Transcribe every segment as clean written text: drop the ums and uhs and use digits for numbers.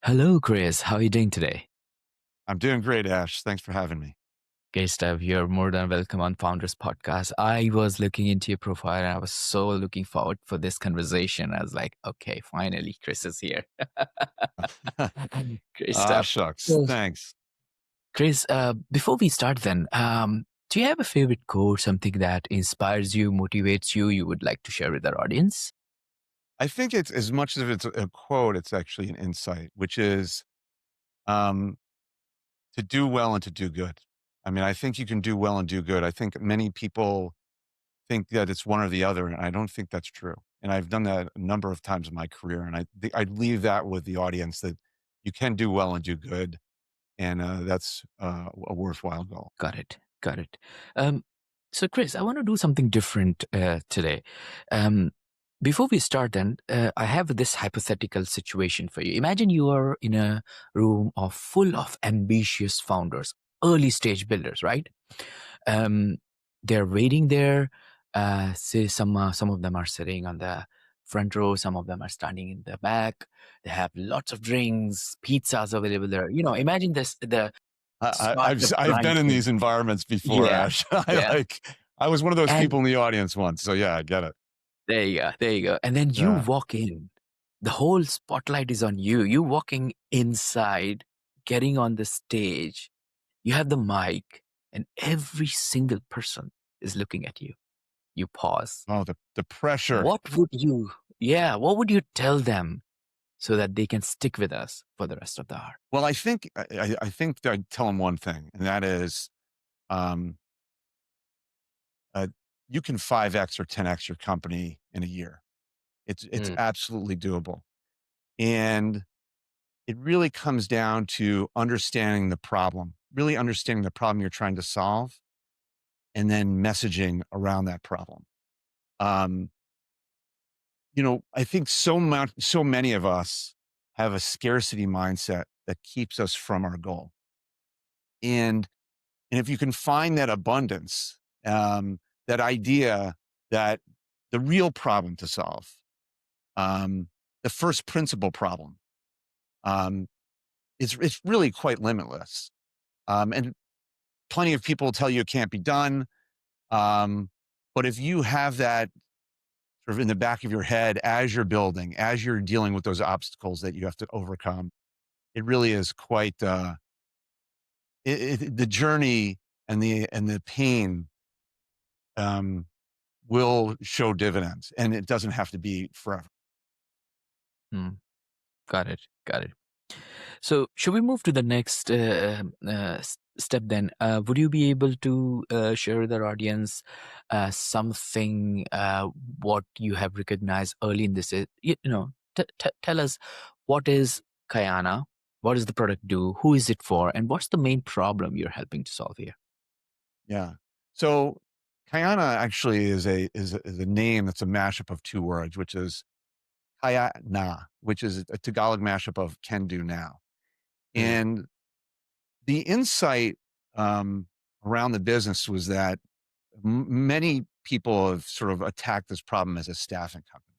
Hello, Chris. How are you doing today? I'm doing great, Ash. Thanks for having me. Okay, Steph, you're more than welcome on Founders Podcast. I was looking into your profile and I was so looking forward for this conversation. I was like, okay, finally, Chris is here. Great stuff. Shucks. So, Thanks. Chris, before we start then, do you have a favorite quote, something that inspires you, motivates you, you would like to share with our audience? I think it's as much as it's a quote, it's actually an insight, which is um, to do well and to do good. I mean, I think you can do well and do good. I think many people think that it's one or the other, and I don't think that's true. And I've done that a number of times in my career, and I'd leave that with the audience that you can do well and do good, and that's a worthwhile goal. Got it. Got it. Um, so, Chris, I want to do something different today. Um, Before we start, then, I have this hypothetical situation for you. Imagine you are in a room of full of ambitious founders, early stage builders, right? Um, they're waiting there. Say some of them are sitting on the front row, some of them are standing in the back. They have lots of drinks, pizzas available there. Imagine this the startup I've been in rising. these environments before, Yeah, Ash. yeah. I was one of those And people in the audience once, so yeah, I get it. there you go, there you go. And then you Yeah. walk in. The whole spotlight is on you. You walking inside, getting on the stage. You have the mic, and every single person is looking at you. You pause. Oh, the pressure. What would you, yeah, what would you tell them so that they can stick with us for the rest of the hour? Well, I think that I'd tell them one thing, and that is, um, uh, you can 5x or 10x your company in a year. It's Mm, absolutely doable, and it really comes down to understanding the problem, really understanding the problem you're trying to solve, and then messaging around that problem. Um, I think so many of us have a scarcity mindset that keeps us from our goal. And and if you can find that abundance, that idea that the real problem to solve, um, the first principle problem, um, it's really quite limitless. And plenty of people tell you it can't be done. Um, but if you have that sort of in the back of your head as you're building, as you're dealing with those obstacles that you have to overcome, it really is quite the journey and the pain um, will show dividends, and it doesn't have to be forever. mm, got it, got it. So, should we move to the next step then? Would you be able to share with our audience something what you have recognized early in this? Tell us what is Kayana, what does the product do, who is it for, and what's the main problem you're helping to solve here? Yeah. So Kayana actually is a name that's a mashup of two words, which is Kayana, which is a Tagalog mashup of can do now. Mm, And the insight around the business was that many people have sort of attacked this problem as a staffing company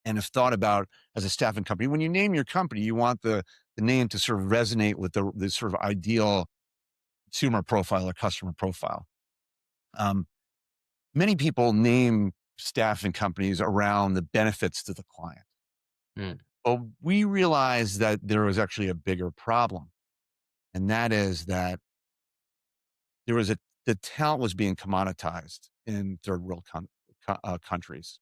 and have thought about as a staffing company. When you name your company, you want the name to sort of resonate with the sort of ideal consumer profile or customer profile. Um, Many people name staffing companies around the benefits to the client. mm, But we realized that there was actually a bigger problem. And that is that there was the talent was being commoditized in third world countries.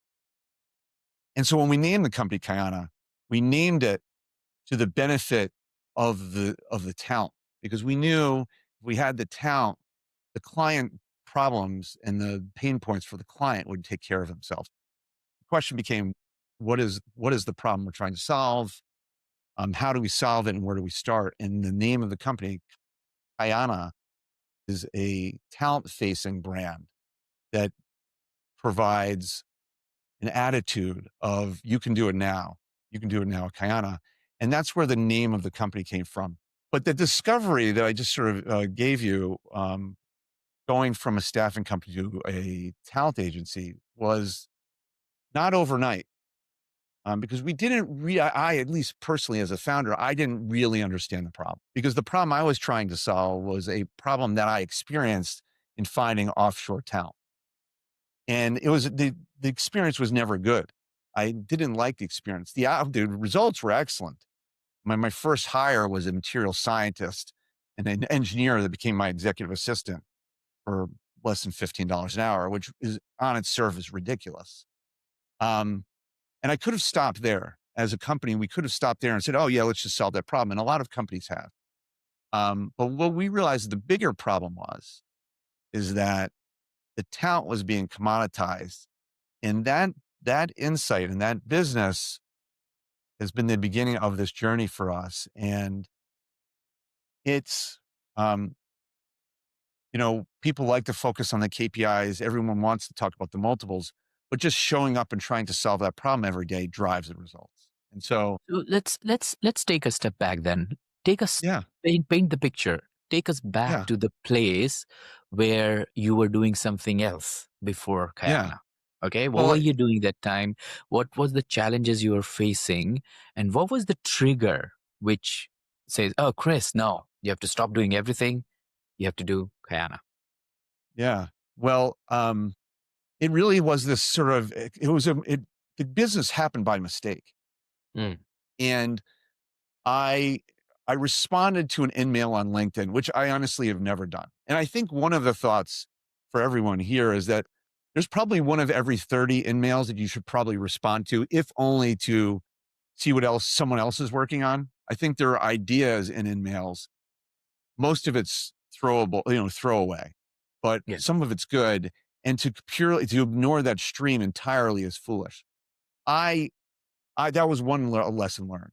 And so when we named the company Kayana, we named it to the benefit of the talent because we knew if we had the talent, the client problems and the pain points for the client would take care of themselves. The question became, what is the problem we're trying to solve? How do we solve it and where do we start? And the name of the company, Kayana, is a talent facing brand that provides an attitude of you can do it now. You can do it now, Kayana. And that's where the name of the company came from. But the discovery that I just sort of gave you, going from a staffing company to a talent agency was not overnight. because we didn't I, at least personally as a founder, I didn't really understand the problem because the problem I was trying to solve was a problem that I experienced in finding offshore talent. And it was the experience was never good. I didn't like the experience. The results were excellent. My first hire was a material scientist and an engineer that became my executive assistant for less than $15 an hour, which is on its surface ridiculous. Um, and I could have stopped there as a company. We could have stopped there and said, "Oh yeah, let's just solve that problem." And a lot of companies have. But what we realized the bigger problem is that the talent was being commoditized, and that insight and that business has been the beginning of this journey for us. And it's, um, people like to focus on the KPIs. Everyone wants to talk about the multiples, but just showing up and trying to solve that problem every day drives the results. And so, So let's take a step back then. Take us yeah, paint the picture. Take us back yeah, to the place where you were doing something else before yeah. Kayana. Okay, what Well, were you doing that time? What was the challenges you were facing, and what was the trigger which says, "Oh, Chris, no, you have to stop doing everything. You have to do Kayana." yeah. Well, it really was this sort of, it was the business happened by mistake. Mm, And I I responded to an in-mail on LinkedIn, which I honestly have never done. And I think one of the thoughts for everyone here is that there's probably one of every 30 in-mails that you should probably respond to, if only to see what else someone else is working on. I think there are ideas in in-mails. Most of it's throwable, throwaway, but yeah. some of it's good. And to ignore that stream entirely is foolish. I that was one lesson learned.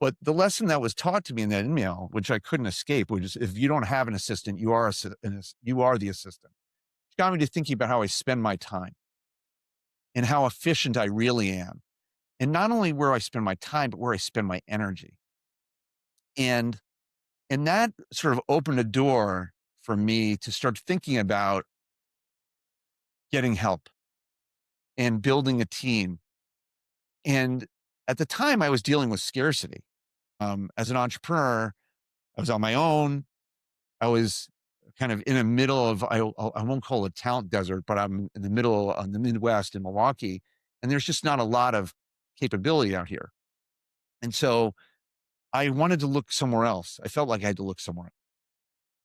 But the lesson that was taught to me in that email, which I couldn't escape, which is if you don't have an assistant, you are the assistant. It got me to thinking about how I spend my time and how efficient I really am. And not only where I spend my time, but where I spend my energy. And and that sort of opened a door for me to start thinking about getting help and building a team. And at the time I was dealing with scarcity. As an entrepreneur, I was on my own. I was kind of in the middle of I won't call it a talent desert, but I'm in the middle of the Midwest in Milwaukee, and there's just not a lot of capability out here. And so I wanted to look somewhere else. I felt like I had to look somewhere.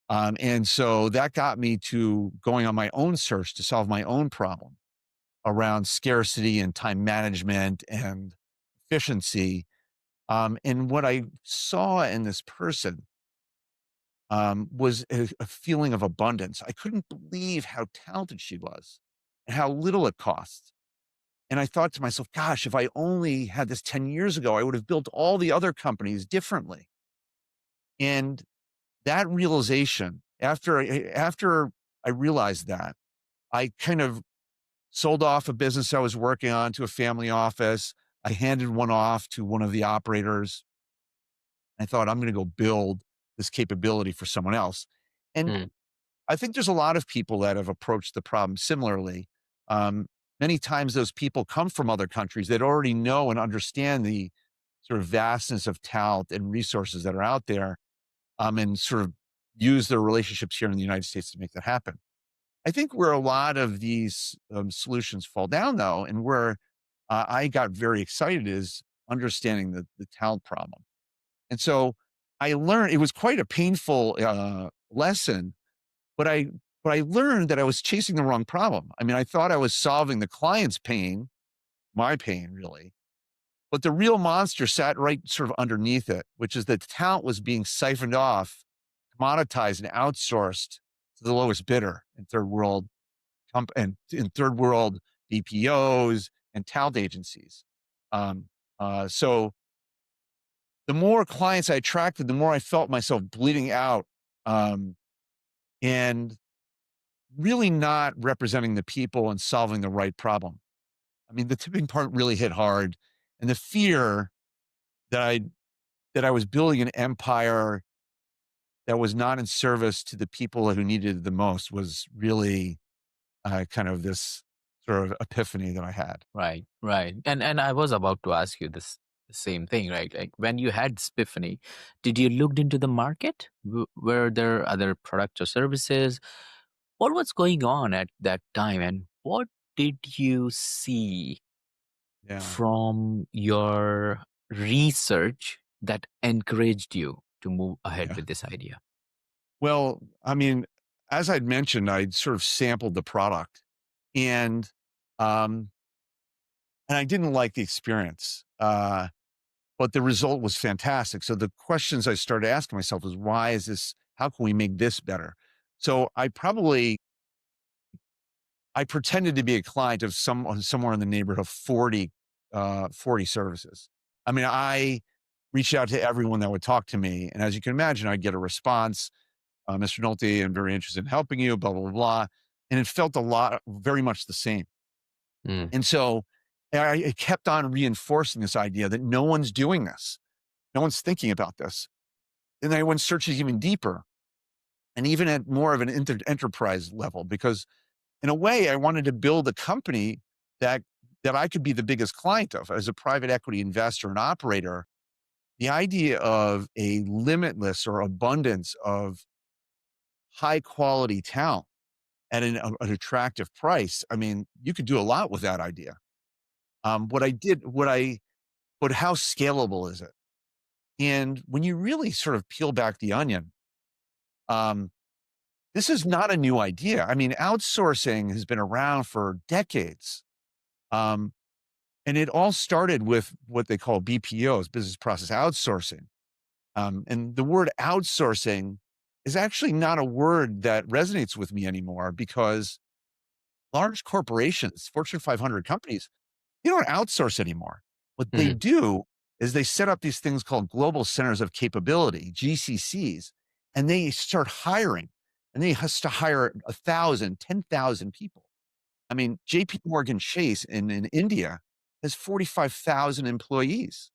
And so that got me to going on my own search to solve my own problem around scarcity and time management and efficiency. And what I saw in this person was a feeling of abundance. I couldn't believe how talented she was and how little it costs. And I thought to myself, gosh, if I only had this 10 years ago, I would have built all the other companies differently. And that realization, after I realized that, I kind of sold off a business I was working on to a family office. I handed one off to one of the operators. I thought, I'm going to go build this capability for someone else. And Mm, I think there's a lot of people that have approached the problem similarly. Um, Many times those people come from other countries that already know and understand the sort of vastness of talent and resources that are out there, and sort of use their relationships here in the United States to make that happen. I think where a lot of these solutions fall down, though, and where I got very excited is understanding the talent problem. And so I learned it was quite a painful lesson, but I learned that I was chasing the wrong problem. I mean, I thought I was solving the client's pain, my pain really, but the real monster sat right sort of underneath it, which is that talent was being siphoned off, commoditized, and outsourced to the lowest bidder in third world and in third world BPOs and talent agencies. Um, so the more clients I attracted, the more I felt myself bleeding out, um, and really not representing the people and solving the right problem. I mean, the tipping part really hit hard, and the fear that I was building an empire that was not in service to the people who needed it the most was really kind of this sort of epiphany that I had. Right, right. And I was about to ask you this same thing, right? Like when you had Spiffany, did you looked into the market? Were there other products or services? What was going on at that time, and what did you see Yeah. from your research that encouraged you to move ahead Yeah. with this idea? Well, I mean, as I'd mentioned, I'd sort of sampled the product and, um, and I didn't like the experience. But the result was fantastic. So the questions I started asking myself was, why is this? How can we make this better? So I pretended to be a client of somewhere in the neighborhood of 40 services. I mean, I reached out to everyone that would talk to me. And as you can imagine, I'd get a response, Mr. Nolte, I'm very interested in helping you, blah, blah, blah, blah. And it felt very much the same. Mm, And so I kept on reinforcing this idea that no one's doing this. No one's thinking about this. And I went searching even deeper and even at more of an enterprise level, because in a way I wanted to build a company that that I could be the biggest client of as a private equity investor and operator. The idea of a limitless or abundance of high quality talent at an attractive price. I mean, you could do a lot with that idea. What I did, but how scalable is it? And when you really sort of peel back the onion, um, this is not a new idea. I mean, outsourcing has been around for decades. Um, and it all started with what they call BPOs, business process outsourcing. And the word outsourcing is actually not a word that resonates with me anymore because large corporations, Fortune 500 companies, they don't outsource anymore. What they mm, do is they set up these things called global centers of capability, GCCs, and they start hiring. And they has to hire 1,000, 10,000 people. I mean, JP Morgan Chase in India has 45,000 employees.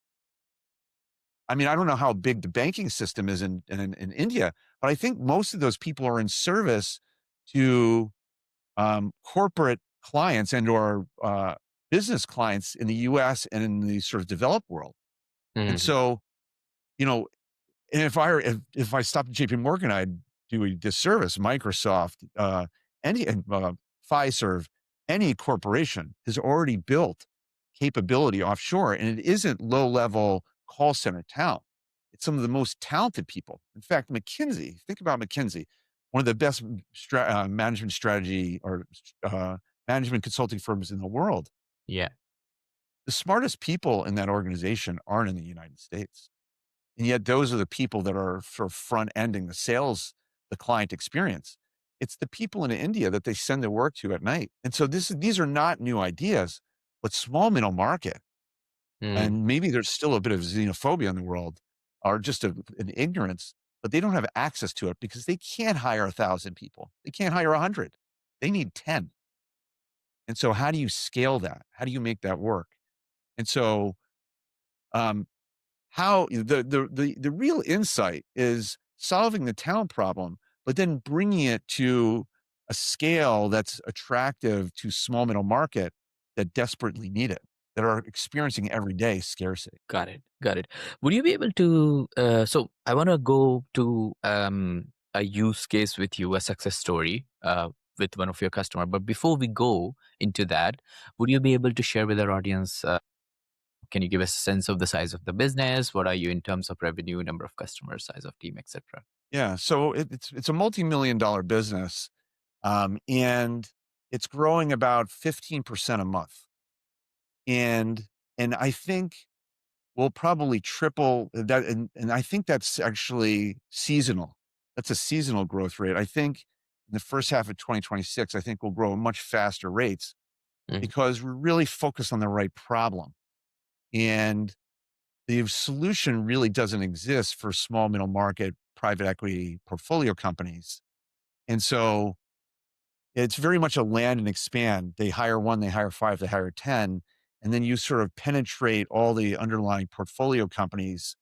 I mean, I don't know how big the banking system is in India, but I think most of those people are in service to corporate clients and or business clients in the US and in the sort of developed world. And mm. so, you know, and if I stopped at JP Morgan, I'd do a disservice. Microsoft, Fiserv, any corporation has already built capability offshore, and it isn't low level call center talent. It's some of the most talented people. In fact, McKinsey. Think about McKinsey, one of the best management strategy or uh, management consulting firms in the world. Yeah. The smartest people in that organization aren't in the United States. And yet those are the people that are sort of front ending the sales, the client experience. It's the people in India that they send their work to at night. And so these are not new ideas, but small middle market. Mm, And maybe there's still a bit of xenophobia in the world or just an ignorance, but they don't have access to it because they can't hire 1,000 people. They can't hire 100. They need 10. And so how do you scale that? How do you make that work? And so, um, how the real insight is solving the talent problem, but then bringing it to a scale that's attractive to small middle market that desperately need it, that are experiencing every day scarcity. got it. Got it. Would you be able to? So I want to go to a use case with you, a success story with one of your customer. But before we go into that, would you be able to share with our audience? Can you give us a sense of the size of the business? What are you in terms of revenue, number of customers, size of team, etc.? Yeah, so it's a multi-million-dollar business, and it's growing about 15% a month, and I think we'll probably triple that, and I think that's actually seasonal. That's a seasonal growth rate. I think in the first half of 2026, I think we'll grow at much faster rates Mm, because we're really focused on the right problem. And the solution really doesn't exist for small middle market private equity portfolio companies. And so it's very much a land and expand. They hire one, they hire five, they hire 10. And then you sort of penetrate all the underlying portfolio companies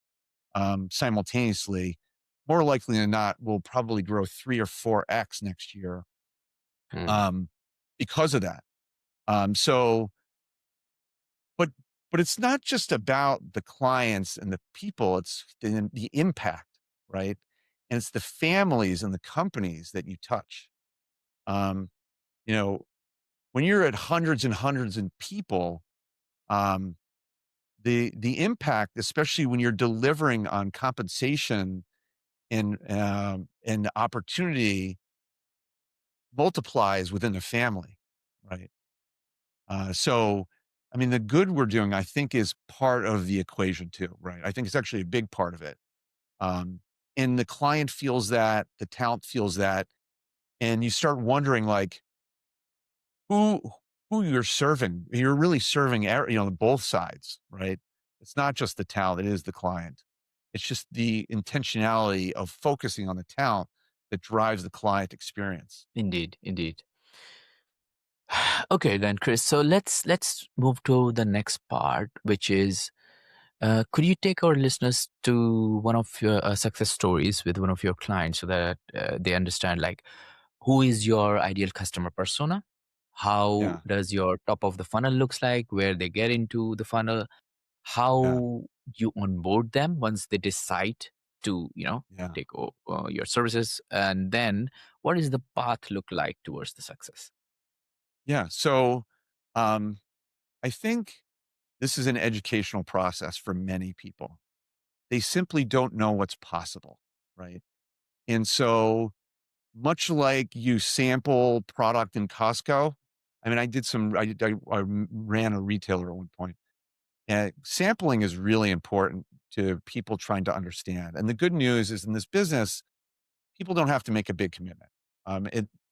simultaneously. More likely than not, we'll probably grow 3 or 4x next year mm, um, because of that. So, but but it's not just about the clients and the people, it's the impact, right? And it's the families and the companies that you touch. Um, you know, when you're at hundreds and hundreds of people, um, the impact, especially when you're delivering on compensation and opportunity multiplies within the family, right? So, I mean, the good we're doing, I think, is part of the equation too, right? I think it's actually a big part of it. Um, and the client feels that, the talent feels that, and you start wondering, like, who who you're serving. You're really serving, both sides, right? It's not just the talent; it is the client. It's just the intentionality of focusing on the talent that drives the client experience. Indeed, indeed. Okay, then, Chris. So let's move to the next part, which is, could you take our listeners to one of your success stories with one of your clients so that they understand, like, who is your ideal customer persona? How Yeah, does your top of the funnel looks like? Where they get into the funnel? yeah, How you onboard them once they decide to, yeah. take your services, and then what is the path look like towards the success? Yeah. So, um, I think this is an educational process for many people. They simply don't know what's possible, right? And so, much like you sample product in Costco, I mean, I ran a retailer at one point. And sampling is really important to people trying to understand. And the good news is in this business, people don't have to make a big commitment.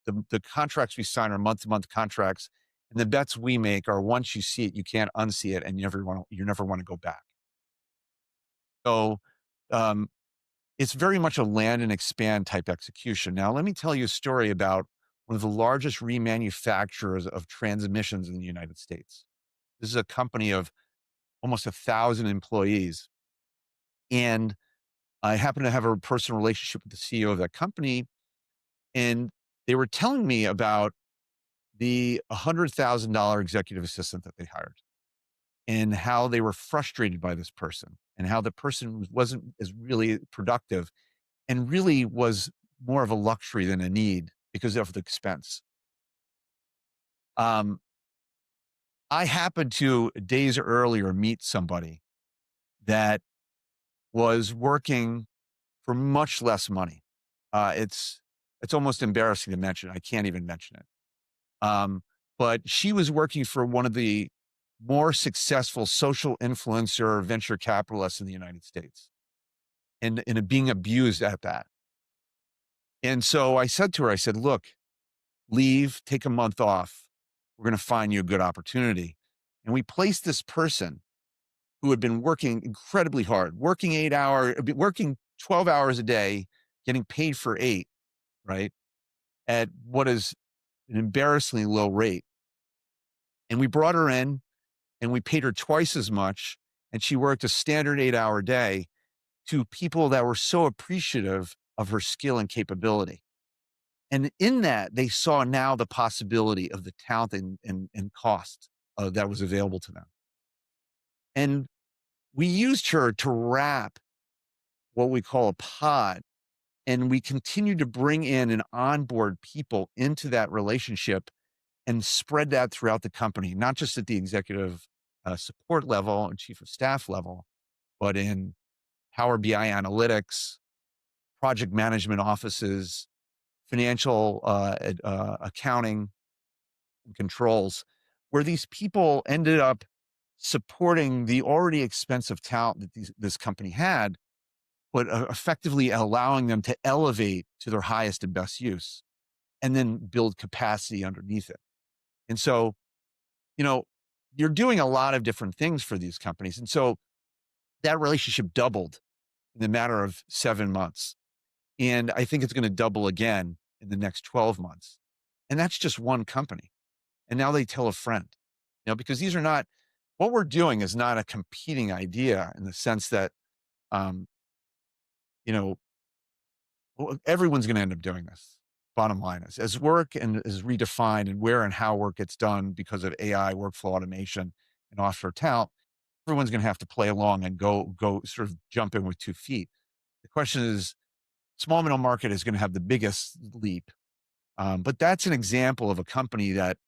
The contracts we sign are month to month contracts, and the bets we make are once you see it, you can't unsee it, and you never want to go back. So um, it's very much a land and expand type execution. Now, let me tell you a story about one of the largest remanufacturers of transmissions in the United States. This is a company of almost 1,000 employees, and I happen to have a personal relationship with the CEO of that company, and they were telling me about the $100,000 executive assistant that they hired and how they were frustrated by this person and how the person wasn't as really productive and really was more of a luxury than a need because of the expense. Um, I happened to days earlier meet somebody that was working for much less money. It's almost embarrassing to mention. I can't even mention it. Um, but she was working for one of the more successful social influencer venture capitalists in the United States and being abused at that. And so I said to her, I said, look, leave, take a month off. We're going to find you a good opportunity. And we placed this person who had been working incredibly hard, working working 12 hours a day, getting paid for eight, right? At what is an embarrassingly low rate. And we brought her in and we paid her twice as much. And she worked a standard 8-hour day to people that were so appreciative of her skill and capability. And in that, they saw now the possibility of the talent and cost that was available to them. And we used her to wrap what we call a pod. And we continue to bring in and onboard people into that relationship and spread that throughout the company, not just at the executive support level and chief of staff level, but in Power BI analytics, project management offices, financial accounting and controls, where these people ended up supporting the already expensive talent that this company had, but effectively allowing them to elevate to their highest and best use and then build capacity underneath it. And so, you know, you're doing a lot of different things for these companies. And so that relationship doubled in the matter of 7 months. And I think it's going to double again in the next 12 months. And that's just one company. And now they tell a friend, because these are not, what we're doing is not a competing idea in the sense that, um, you know, everyone's going to end up doing this. bottom line is. As work and is redefined and where and how work gets done because of AI, workflow automation, and offshore talent, everyone's gonna have to play along and go sort of jump in with 2 feet. The question is, small middle market is gonna have the biggest leap, but that's an example of a company that,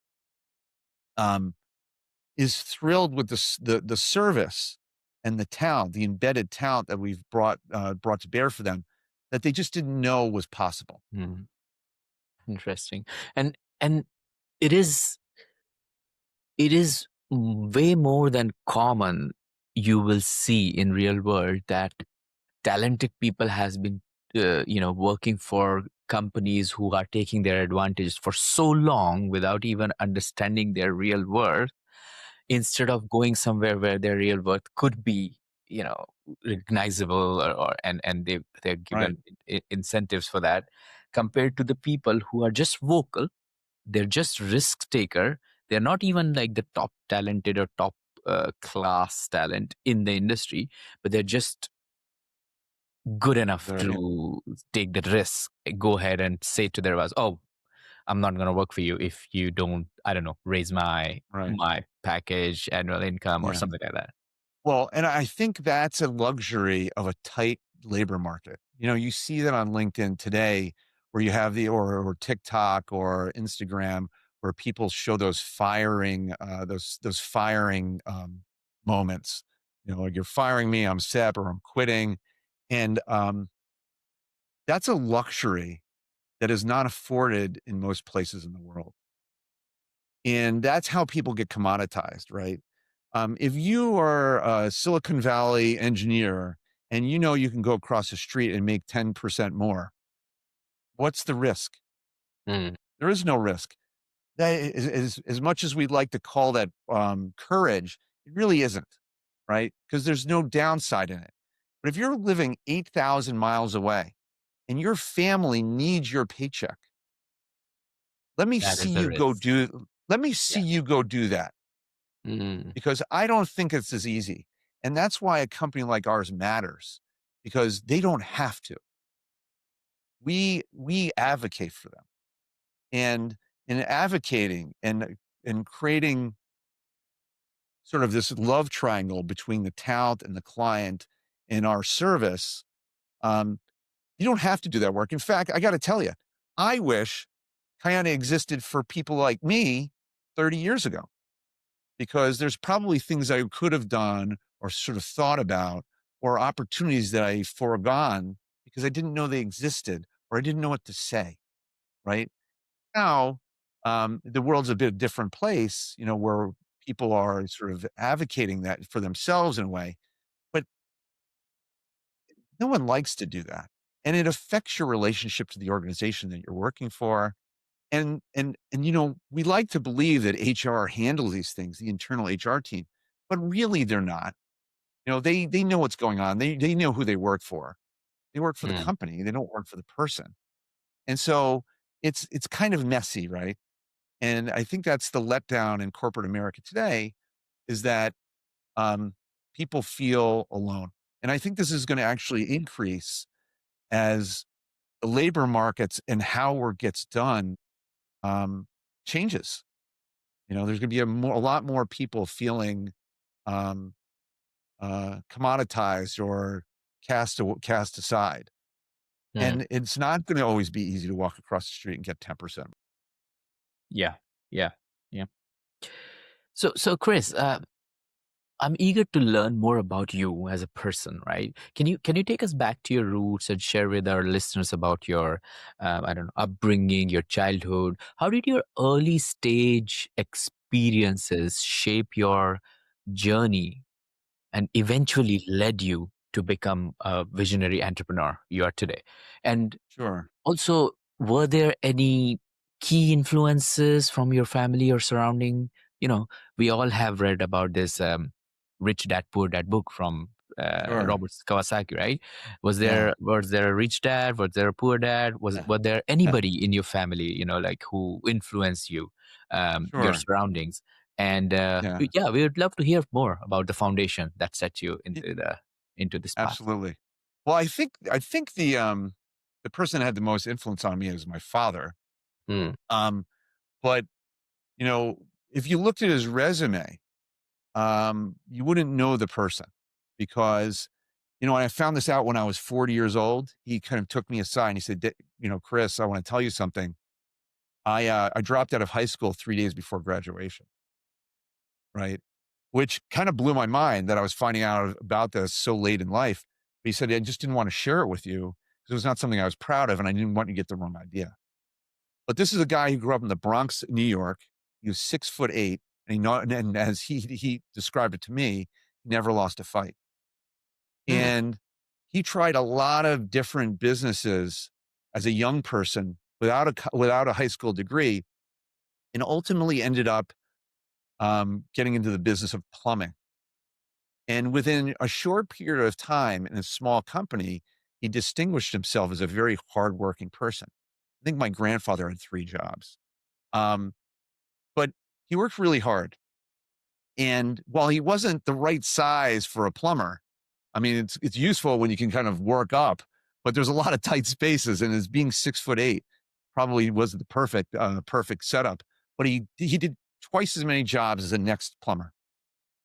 um, is thrilled with the service and the talent, the embedded talent that we've brought to bear for them that they just didn't know was possible. Mm, interesting. And it is it is way more than common you will see in real world that talented people has been working for companies who are taking their advantage for so long without even understanding their real worth, instead of going somewhere where their real worth could be you know recognizable, and they're Right, given incentives for that, compared to the people who are just vocal. They're just risk taker. They're not even like the top talented or top class talent in the industry, but they're just good enough there, yeah, to take that risk, go ahead and say to their boss, "Oh, I'm not going to work for you if you don't, I don't know, raise right, my package, annual income, or yeah. something like that." Well, and I think that's a luxury of a tight labor market. You know, you see that on LinkedIn today where you have or TikTok or Instagram where people show those firing, those firing, moments. You know, like, "You're firing me, I'm set, or I'm quitting." And, that's a luxury that is not afforded in most places in the world. And that's how people get commoditized, right? If you are a Silicon Valley engineer and you know you can go across the street and make 10% more, what's the risk? Mm, There is no risk. That is, as much as we'd like to call that courage, it really isn't, right? Because there's no downside in it. But if you're living 8,000 miles away and your family needs your paycheck, let me that see is the you go risk. do let me Yeah. see you go do that. Mm, Because I don't think it's as easy. And that's why a company like ours matters because they don't have to. We advocate for them. And in advocating and creating sort of this love triangle between the talent and the client in our service, um, you don't have to do that work. In fact, I got to tell you, I wish Kayana existed for people like me 30 years ago. Because there's probably things I could have done or sort of thought about or opportunities that I foregone because I didn't know they existed or I didn't know what to say, right? Now, the world's a bit different place, you know, where people are sort of advocating that for themselves in a way, but no one likes to do that. And it affects your relationship to the organization that you're working for. And you know, we like to believe that HR handles these things, the internal HR team, but really they're not. You know, they know what's going on. They know who they work for. They work for the mm, company. They don't work for the person. And so it's kind of messy, right? And I think that's the letdown in corporate America today is that um, people feel alone. And I think this is going to actually increase as the labor markets and how work gets done um, changes. You know, there's going to be a lot more people feeling um, commoditized or cast aside. mm. And it's not gonna always be easy to walk across the street and get 10%. Yeah, yeah, yeah. So Chris, I'm eager to learn more about you as a person, right? Can you take us back to your roots and share with our listeners about your, I don't know, upbringing, your childhood? How did your early stage experiences shape your journey and eventually led you to become a visionary entrepreneur you are today? And Sure, also, were there any key influences from your family or surrounding? We all have read about this Rich Dad Poor Dad book from sure. Robert Kawasaki, right? Was Yeah, there a rich dad? Was there a poor dad? yeah, Was there anybody in your family, like who influenced you, your sure. surroundings? And Yeah. yeah, we would love to hear more about the foundation that set you Y into this path. Absolutely. Well, I think the person that had the most influence on me is my father. Mm. Um, but you know, if you looked at his resume, you wouldn't know the person because, I found this out when I was 40 years old. He kind of took me aside and he said, Chris, I want to tell you something. I dropped out of high school 3 days before graduation, right? Which kind of blew my mind that I was finding out about this so late in life. But he said, I just didn't want to share it with you because it was not something I was proud of and I didn't want you to get the wrong idea. But this is a guy who grew up in the Bronx, New York. He was 6'8", and as he described it to me, he never lost a fight. Mm. And he tried a lot of different businesses as a young person without a high school degree, and ultimately ended up getting into the business of plumbing. And within a short period of time in a small company, he distinguished himself as a very hardworking person. I think my grandfather had 3 jobs. Um, but he worked really hard. And while he wasn't the right size for a plumber, I mean, it's useful when you can kind of work up, but there's a lot of tight spaces, and as being 6'8", probably wasn't the perfect setup. But he did twice as many jobs as the next plumber.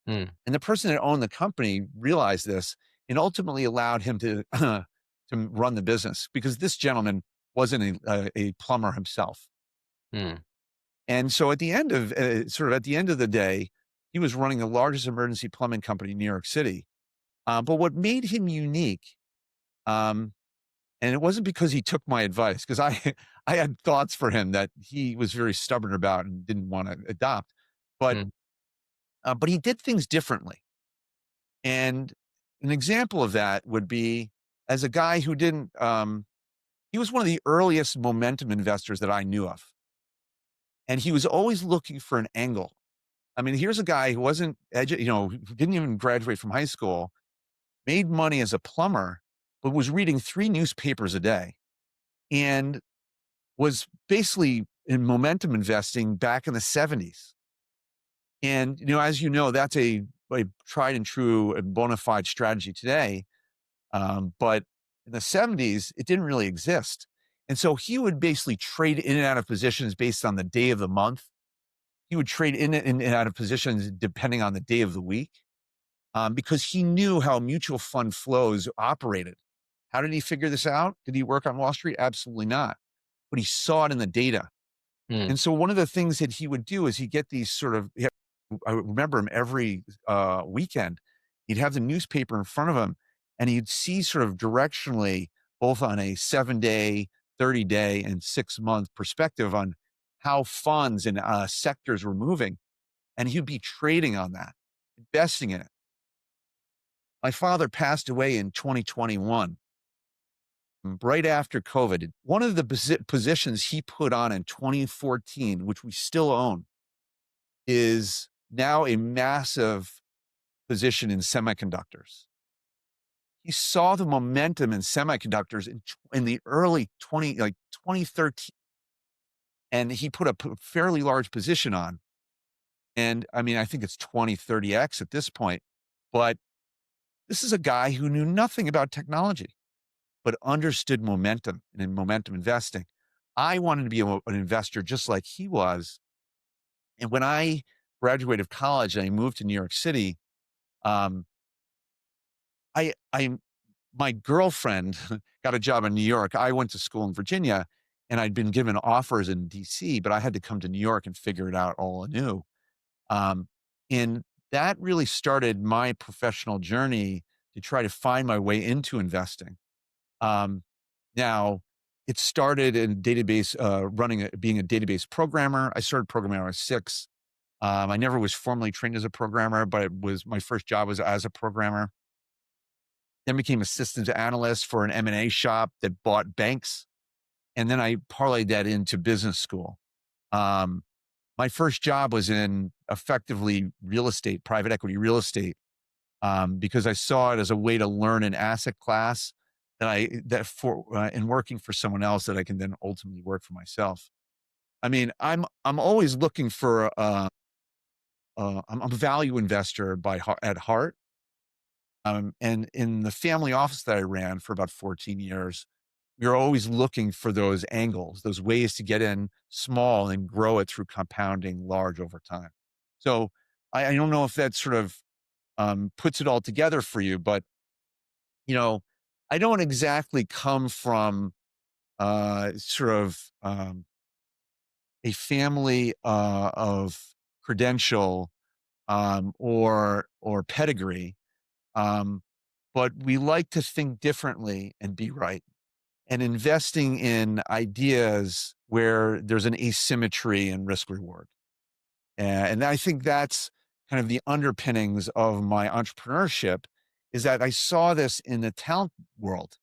Mm. And the person that owned the company realized this and ultimately allowed him to to run the business because this gentleman wasn't a plumber himself. Mm. And so at the end of the day, he was running the largest emergency plumbing company in New York City. But what made him unique, um, and it wasn't because he took my advice, because I I had thoughts for him that he was very stubborn about and didn't want to adopt, but Mm. but he did things differently. And an example of that would be as a guy who didn't. He was one of the earliest momentum investors that I knew of, and he was always looking for an angle. I mean, here's a guy who who didn't even graduate from high school, made money as a plumber, but was reading 3 newspapers a day and was basically in momentum investing back in the 70s. And, as you know, that's a tried and true and bona fide strategy today. But in the 70s, it didn't really exist. And so he would basically trade in and out of positions based on the day of the month. He would trade in and out of positions depending on the day of the week. Because he knew how mutual fund flows operated. How did he figure this out? Did he work on Wall Street? Absolutely not. But he saw it in the data. Mm. And so one of the things that he would do is he'd get these I remember him every weekend. He'd have the newspaper in front of him and he'd see sort of directionally, both on a 7-day, 30-day, and 6-month perspective on how funds and sectors were moving. And he'd be trading on that, investing in it. My father passed away in 2021, right after COVID. One of the positions he put on in 2014, which we still own, is now a massive position in semiconductors. He saw the momentum in semiconductors in the early 2013, and he put a fairly large position on. And I mean, I think it's 20, 30x at this point. But this is a guy who knew nothing about technology but understood momentum and in momentum investing. I wanted to be an investor just like he was. And when I graduated college and I moved to New York City, um, I my girlfriend got a job in New York. I went to school in Virginia, and I'd been given offers in DC, but I had to come to New York and figure it out all anew. Um, and that really started my professional journey to try to find my way into investing. Um, Now, it started in database being a database programmer. I started programming when I was 6. I never was formally trained as a programmer, but it was my first job was as a programmer. Then became assistant analyst for an M&A shop that bought banks, and then I parlayed that into business school. Um, my first job was in effectively real estate, private equity real estate, because I saw it as a way to learn an asset class in working for someone else that I can then ultimately work for myself. I mean, I'm always looking for I'm a value investor at heart. And in the family office that I ran for about 14 years, we're always looking for those angles, those ways to get in small and grow it through compounding large over time. So I don't know if that sort of puts it all together for you, but you know, I don't exactly come from sort of a family of credential or pedigree, um, but we like to think differently and be right. And investing in ideas where there's an asymmetry in risk reward. And I think that's kind of the underpinnings of my entrepreneurship is that I saw this in the talent world.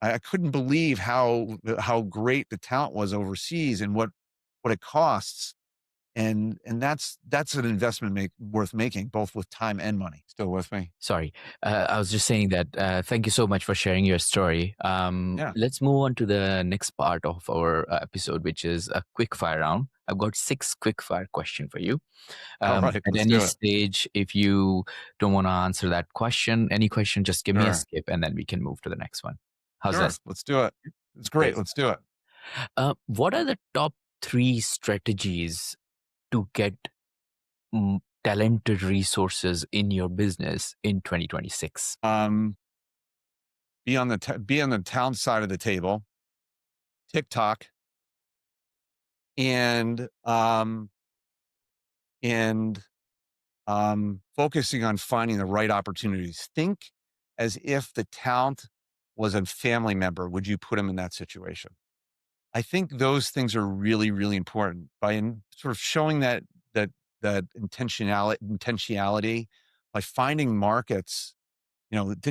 I couldn't believe how great the talent was overseas and what it costs. And that's an investment worth making, both with time and money. Still with me? Sorry, I was just saying that thank you so much for sharing your story. Yeah. Let's move on to the next part of our episode, which is a quick fire round. I've got 6 quick fire question for you. All right. At Let's any do it. stage, if you don't want to answer that question, any question, just give me a Sure. skip and then we can move to the next one. How's that? Sure. Let's do it. It's great. Great. Let's do it. What are the top 3 strategies to get talented resources in your business in 2026? Be on the town side of the table, TikTok, and and focusing on finding the right opportunities. Think as if the talent was a family member. Would you put them in that situation? I think those things are really, really important by sort of showing that intentionality by finding markets.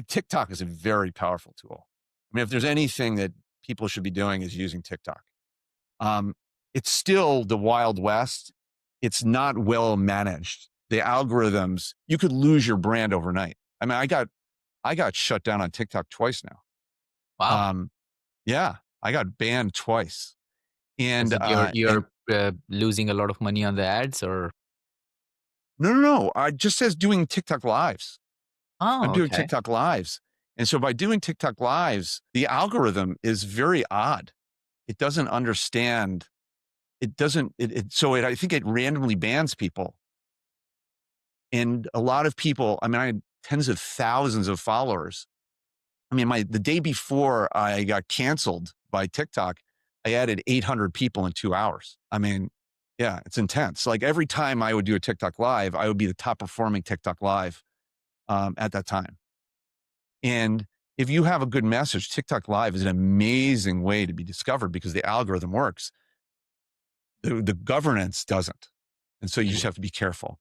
TikTok is a very powerful tool. I mean, if there's anything that people should be doing is using TikTok. Um, it's still the Wild West. It's not well managed. The algorithms, you could lose your brand overnight. I mean, I got shut down on TikTok twice now. Wow. Yeah, I got banned twice. Is And it you're and you're losing a lot of money on the ads or? no, no, no. I just says doing TikTok lives. I'm Oh, doing okay. TikTok lives. And so by doing TikTok lives, the algorithm is very odd. It doesn't understand. It doesn't, I think it randomly bans people. And a lot of people, I mean, I had tens of thousands of followers. I mean, the day before I got canceled by TikTok, I added 800 people in 2 hours. I mean, yeah, it's intense. Like every time I would do a TikTok live, I would be the top performing TikTok live at that time. And if you have a good message, TikTok live is an amazing way to be discovered because the algorithm works. The governance doesn't. And so you just Mm, have to be careful.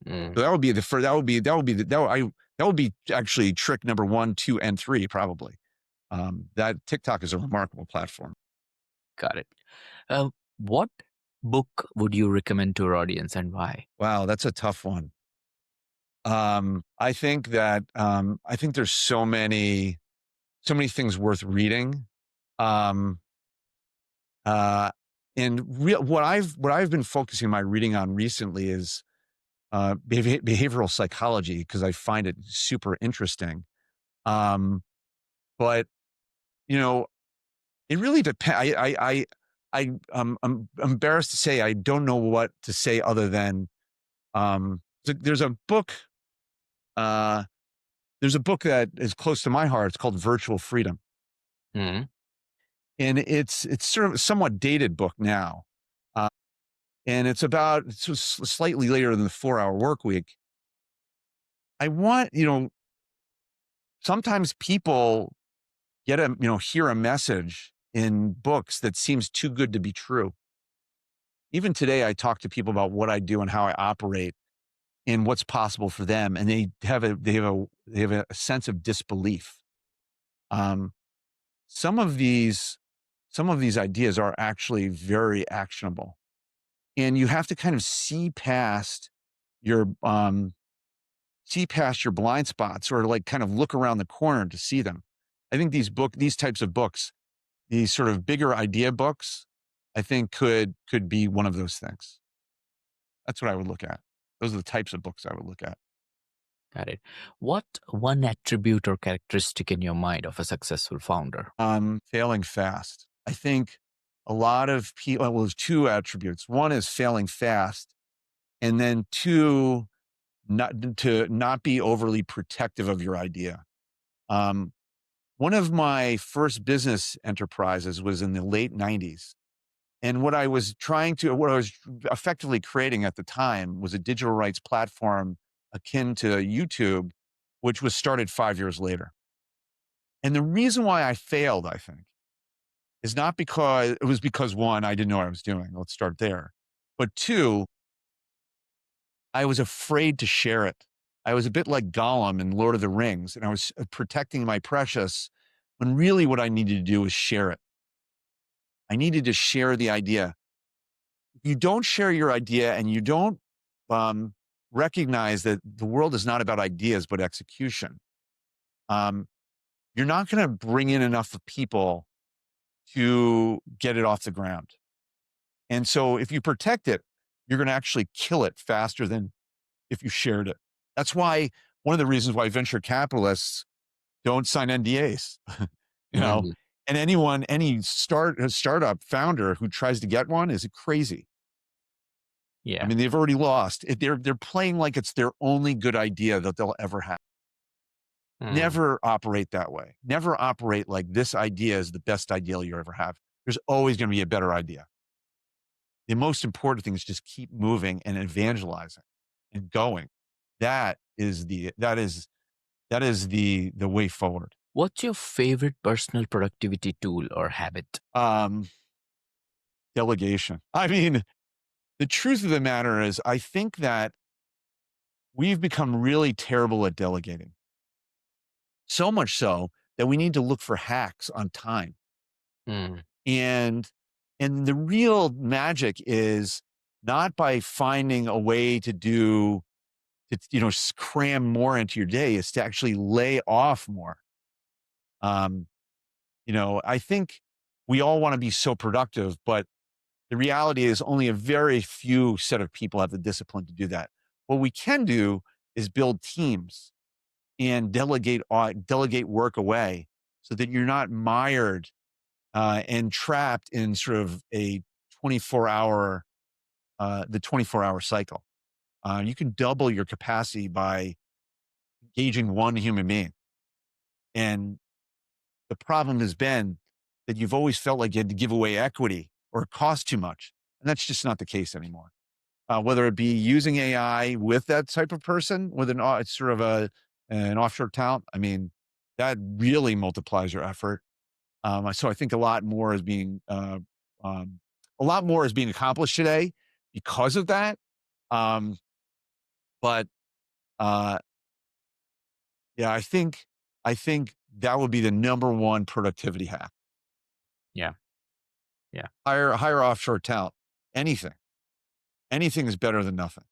mm, So that would be the first, that would be actually trick number 1, 2, and 3, probably. That TikTok is a remarkable platform. got it. What book would you recommend to our audience and why? Wow, that's a tough one. I think there's so many things worth reading. Um, uh, what I've been focusing my reading on recently is behavioral psychology because I find it super interesting. Um, but you know, it really depends. I'm embarrassed to say I don't know what to say other than there's a book. Uh, there's a book that is close to my heart. It's called Virtual Freedom, Mm, and it's sort of a somewhat dated book now, uh, and it's slightly later than the 4 hour work week. I want sometimes people hear a message in books that seems too good to be true. Even today, I talk to people about what I do and how I operate and what's possible for them, and they have a sense of disbelief. Um, some of these some of these ideas are actually very actionable, and you have to kind of your see past your blind spots, or like kind of look around the corner to see them. I think these types of books, these sort of bigger idea books, I think could be one of those things. That's what I would look at. Those are the types of books I would look at. Got it. What one attribute or characteristic in your mind of a successful founder? Failing fast. I think a lot of people, well, there's two attributes. One is failing fast, and then two, not be overly protective of your idea. Um, One of my first business enterprises was in the late 90s. And what I was effectively creating at the time was a digital rights platform akin to YouTube, which was started 5 years later. And the reason why I failed, I think, is not because it was because one, I didn't know what I was doing. Let's start there. But two, I was afraid to share it. I was a bit like Gollum in Lord of the Rings, and I was protecting my precious when really what I needed to do was share it. I needed to share the idea. If you don't share your idea and you don't um, recognize that the world is not about ideas, but execution, um, you're not going to bring in enough of people to get it off the ground. And so if you protect it, you're going to actually kill it faster than if you shared it. That's why one of the reasons why venture capitalists don't sign NDAs, you know, Mm, and any startup founder who tries to get one is crazy. I yeah. mean, they've already lost. They're playing like it's their only good idea that they'll ever have. Mm, Never operate that way. Never operate like this idea is the best idea you ever have. There's always going to be a better idea. The most important thing is just keep moving and evangelizing and going. That is the way forward. What's your favorite personal productivity tool or habit? Um, Delegation. I mean, the truth of the matter is, I think that we've become really terrible at delegating. So much so that we need to look for hacks on time. Mm, And the real magic is not by finding a way to cram more into your day, is to actually lay off more. Um, I think we all want to be so productive, but the reality is only a very few set of people have the discipline to do that. What we can do is build teams and delegate work away so that you're not mired and trapped in sort of a 24-hour cycle. You can double your capacity by engaging one human being. And the problem has been that you've always felt like you had to give away equity or it cost too much. And that's just not the case anymore. Whether it be using AI with that type of person, with sort of an offshore talent, I mean, that really multiplies your effort. So I think a lot more is being accomplished today because of that. Um, but uh, yeah, I think that would be the number one productivity hack. yeah. Yeah. Hire offshore talent. Anything, anything is better than nothing.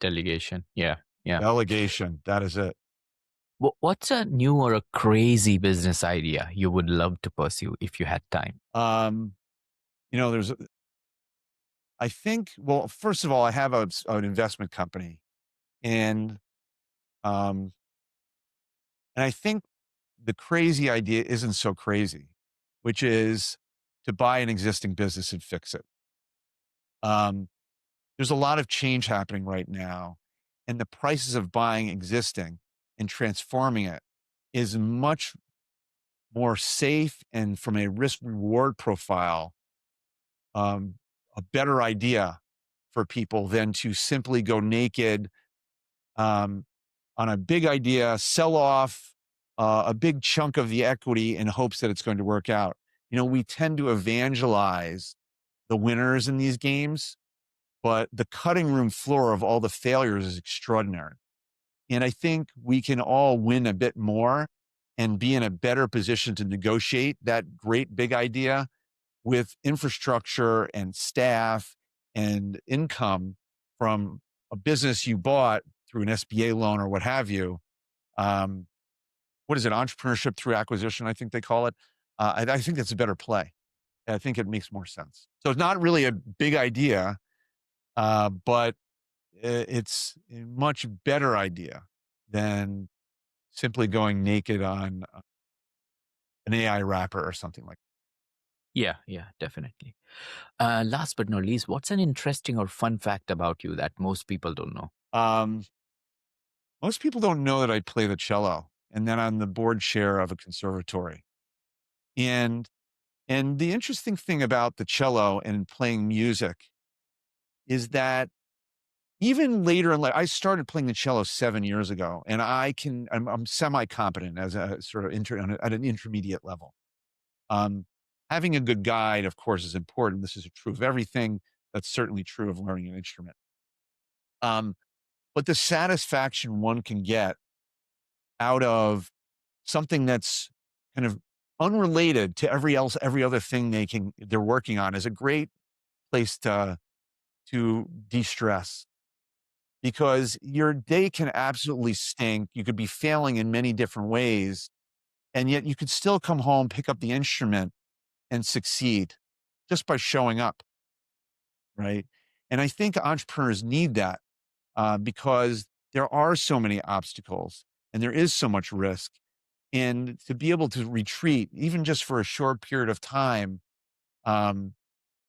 Delegation. Yeah. Yeah. Delegation. That is it. What's a new or a crazy business idea you would love to pursue if you had time? Um, there's, I think, well, first of all, I have an investment company and, um, and I think the crazy idea isn't so crazy, which is to buy an existing business and fix it. Um, there's a lot of change happening right now, and the prices of buying existing and transforming it is much more safe and from a risk reward profile, um, a better idea for people than to simply go naked um, on a big idea, sell off a big chunk of the equity in hopes that it's going to work out. We tend to evangelize the winners in these games, but the cutting room floor of all the failures is extraordinary. And I think we can all win a bit more and be in a better position to negotiate that great big idea with infrastructure and staff and income from a business you bought through an SBA loan or what have you. Um, what is it? Entrepreneurship through acquisition, I think they call it. I think that's a better play. I think it makes more sense. So it's not really a big idea, but it's a much better idea than simply going naked on an AI wrapper or something like Yeah, yeah, definitely. Last but not least, what's an interesting or fun fact about you that most people don't know? that. Most people don't know that I play the cello and that I'm the board chair of a conservatory. And and the interesting thing about the cello and playing music is that even later in life, I started playing the cello 7 years ago, and I'm semi competent as a sort of at an intermediate level. Um, Having a good guide, of course, is important. This is true of everything. That's certainly true of learning an instrument. Um, but the satisfaction one can get out of something that's kind of unrelated to every other thing they're working on is a great place to de-stress because your day can absolutely stink. You could be failing in many different ways, and yet you could still come home, pick up the instrument, and succeed just by showing up, right? And I think entrepreneurs need that because there are so many obstacles and there is so much risk. And to be able to retreat, even just for a short period of time, um,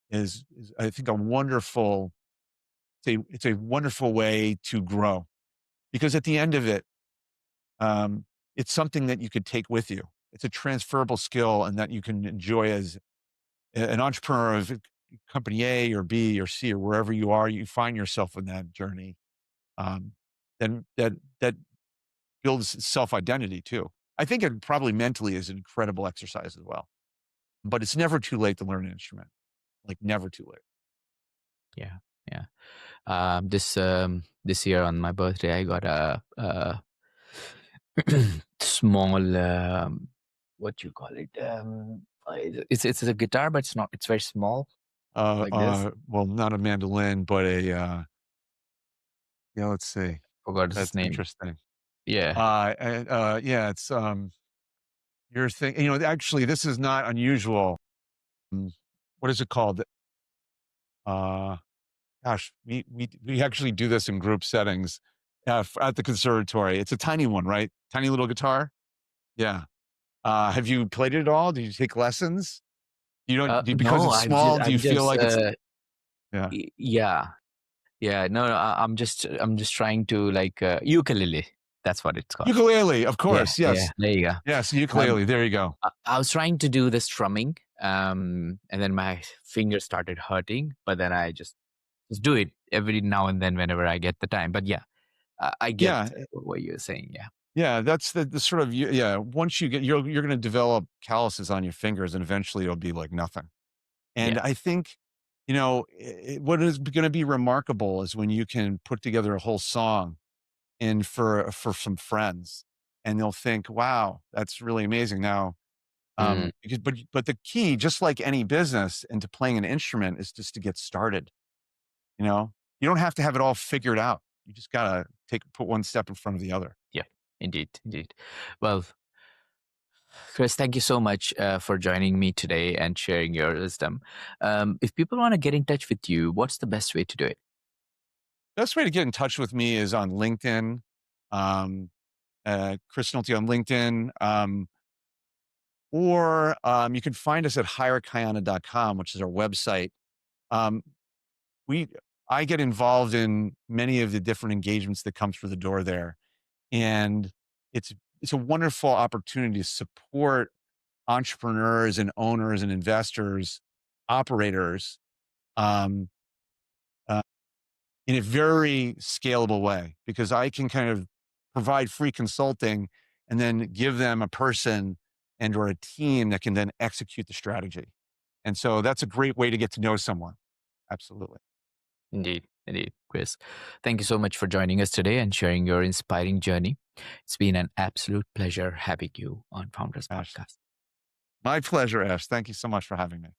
is I think a wonderful. It's a wonderful way to grow because at the end of it, um, it's something that you could take with you. It's a transferable skill, and that you can enjoy as an entrepreneur of company A or B or C or wherever you are. You find yourself in that journey. Um, then that builds self identity too. I think it probably mentally is an incredible exercise as well. But it's never too late to learn an instrument, like, never too late. Yeah, yeah. This year on my birthday, I got a small what you call it? It's a guitar, but it's not. It's very small, like this. Well, not a mandolin, but yeah, let's see. Forgot his That's name. interesting. Yeah. Yeah, it's, you're thinking, actually, this is not unusual. Mm, what is it called? Uh, Gosh, we actually do this in group settings, at the conservatory. It's a tiny one, right? Tiny little guitar? Yeah. Have you played it at all? Do you take lessons? You don't do because No, it's small, do you I'm feel just like it's yeah. yeah, yeah. No, no. I'm just trying to like ukulele. That's what it's called. Ukulele, of Yeah, course, yeah. yes. There you go. Yes, Um, ukulele, there you go. I was trying to do the strumming, and then my fingers started hurting. But then I just do it every now and then whenever I get the time. But yeah, I get Yeah, what you're saying. Yeah, yeah, that's the sort of yeah, once you get you're gonna develop calluses on your fingers, and eventually it'll be like nothing. And yeah, I think, what is gonna be remarkable is when you can put together a whole song and for some friends, and they'll think, "Wow, that's really amazing." Now, mm, because but the key, just like any business into playing an instrument, is just to get started, you know? You don't have to have it all figured out. You just gotta put one step in front of the other. yeah. Indeed, indeed. Well, Chris, thank you so much for joining me today and sharing your wisdom. If people want to get in touch with you, what's the best way to do it? Best way to get in touch with me is on LinkedIn, um, Chris Nolte on LinkedIn, or you can find us at hirekayana.com, which is our website. Um, we I get involved in many of the different engagements that come through the door there, and it's it's a wonderful opportunity to support entrepreneurs and owners and investors, operators, um, uh, in a very scalable way because I can kind of provide free consulting and then give them a person and or a team that can then execute the strategy. And so that's a great way to get to know someone. Absolutely. Indeed, indeed, Chris. Thank you so much for joining us today and sharing your inspiring journey. It's been an absolute pleasure having you on Founders Ash. Podcast. My pleasure, Ash. Thank you so much for having me.